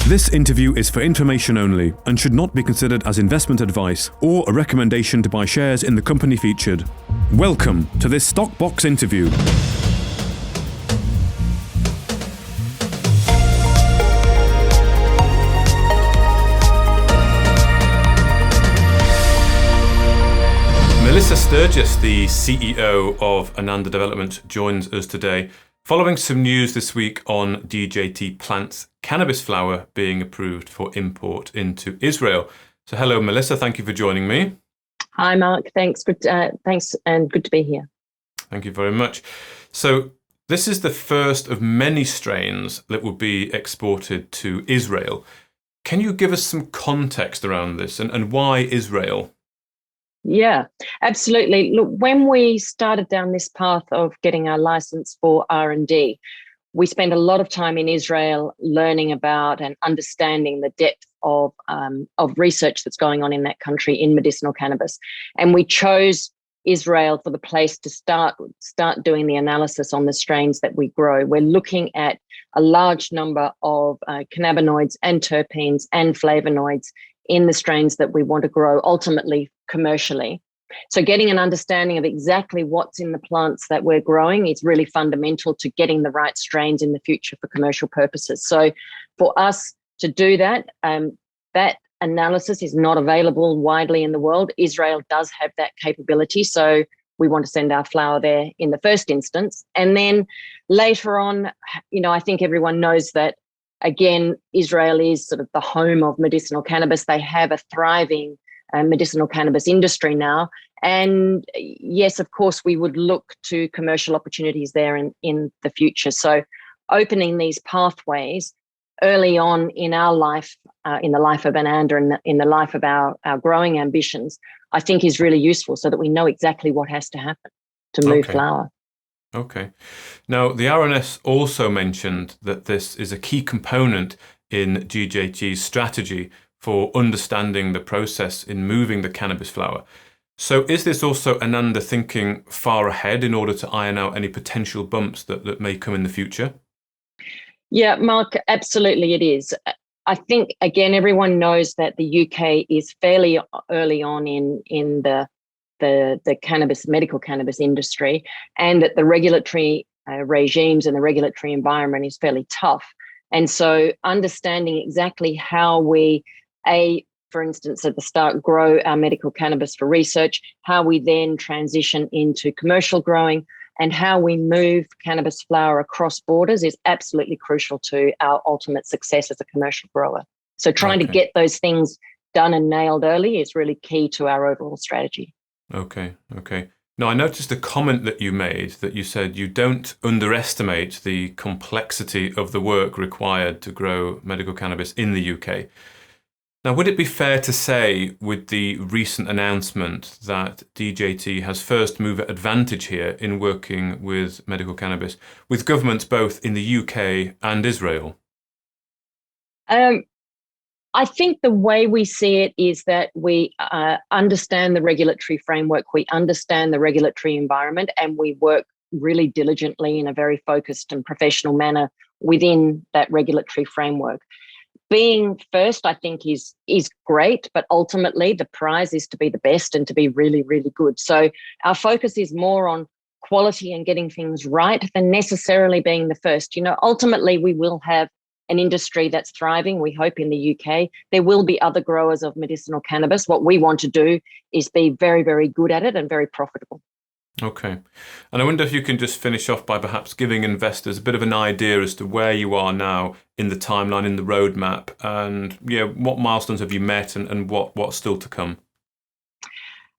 This interview is for information only and should not be considered as investment advice or a recommendation to buy shares in the company featured. Welcome to this Stock Box interview. Melissa Sturgis, the CEO of Ananda Developments, joins us today, following some news this week on DJT Plants Cannabis Flower being approved for import into Israel. So hello, Melissa. Thank you for joining me. Hi, Mark. Thanks, and good to be here. Thank you very much. So this is the first of many strains that will be exported to Israel. Can you give us some context around this and why Israel? Yeah, absolutely. Look, when we started down this path of getting our license for R&D, we spent a lot of time in Israel learning about and understanding the depth of research that's going on in that country in medicinal cannabis. And we chose Israel for the place to start doing the analysis on the strains that we grow. We're looking at a large number of cannabinoids and terpenes and flavonoids in the strains that we want to grow ultimately commercially. So getting an understanding of exactly what's in the plants that we're growing is really fundamental to getting the right strains in the future for commercial purposes. So for us to do that, that analysis is not available widely in the world. Israel does have that capability. So we want to send our flower there in the first instance. And then later on, I think everyone knows that, again, Israel is sort of the home of medicinal cannabis. They have a thriving medicinal cannabis industry now. And yes, of course, we would look to commercial opportunities there in the future. So opening these pathways early on in our life, in the life of Ananda and in the life of our growing ambitions, I think is really useful so that we know exactly what has to happen to move flower. Okay. Now, the RNS also mentioned that this is a key component in DJT's strategy for understanding the process in moving the cannabis flower. So is this also Ananda thinking far ahead in order to iron out any potential bumps that may come in the future? Yeah, Mark, absolutely it is. I think, again, everyone knows that the UK is fairly early on in the medical cannabis industry, and that the regulatory regimes and the regulatory environment is fairly tough. And so understanding exactly how we, for instance, at the start, grow our medical cannabis for research, how we then transition into commercial growing, and how we move cannabis flower across borders is absolutely crucial to our ultimate success as a commercial grower. So trying to get those things done and nailed early is really key to our overall strategy. Okay. Now, I noticed a comment that you made that you said you don't underestimate the complexity of the work required to grow medical cannabis in the UK. Now, would it be fair to say, with the recent announcement that DJT has first mover advantage here in working with medical cannabis, with governments both in the UK and Israel? I think the way we see it is that we understand the regulatory framework, we understand the regulatory environment, and we work really diligently in a very focused and professional manner within that regulatory framework. Being first, I think, is great, but ultimately the prize is to be the best and to be really, really good. So our focus is more on quality and getting things right than necessarily being the first. Ultimately we will have an industry that's thriving, we hope, in the UK. There will be other growers of medicinal cannabis. What we want to do is be very, very good at it and very profitable. Okay. And I wonder if you can just finish off by perhaps giving investors a bit of an idea as to where you are now in the timeline, in the roadmap, and what milestones have you met and what's still to come?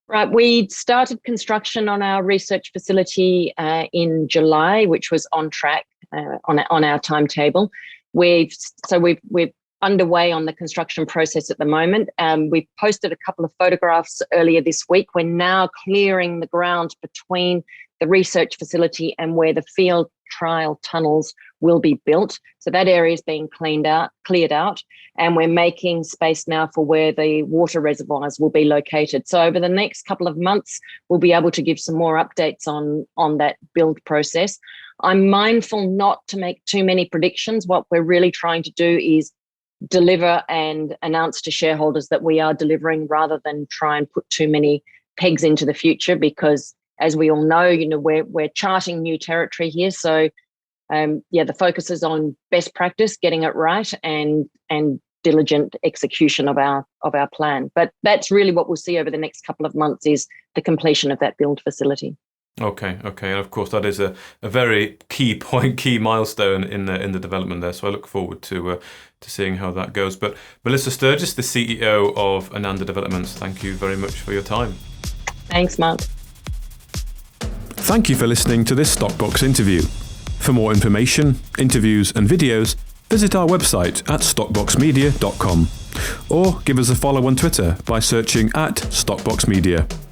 Right. We started construction on our research facility in July, which was on track on our timetable. We're underway on the construction process at the moment. We've posted a couple of photographs earlier this week. We're now clearing the ground between the research facility and where the field trial tunnels will be built. So that area is being cleared out, and we're making space now for where the water reservoirs will be located. So over the next couple of months, we'll be able to give some more updates on that build process. I'm mindful not to make too many predictions. What we're really trying to do is deliver and announce to shareholders that we are delivering, rather than try and put too many pegs into the future, because as we all know, we're charting new territory here. So the focus is on best practice, getting it right, and diligent execution of our plan. But that's really what we'll see over the next couple of months, is the completion of that build facility. Okay, and of course that is a very key point, key milestone in the development there. So I look forward to seeing how that goes. But Melissa Sturgis, the CEO of Ananda Developments, thank you very much for your time. Thanks, Mark. Thank you for listening to this Stockbox interview. For more information, interviews and videos, visit our website at stockboxmedia.com or give us a follow on Twitter by searching @StockboxMedia.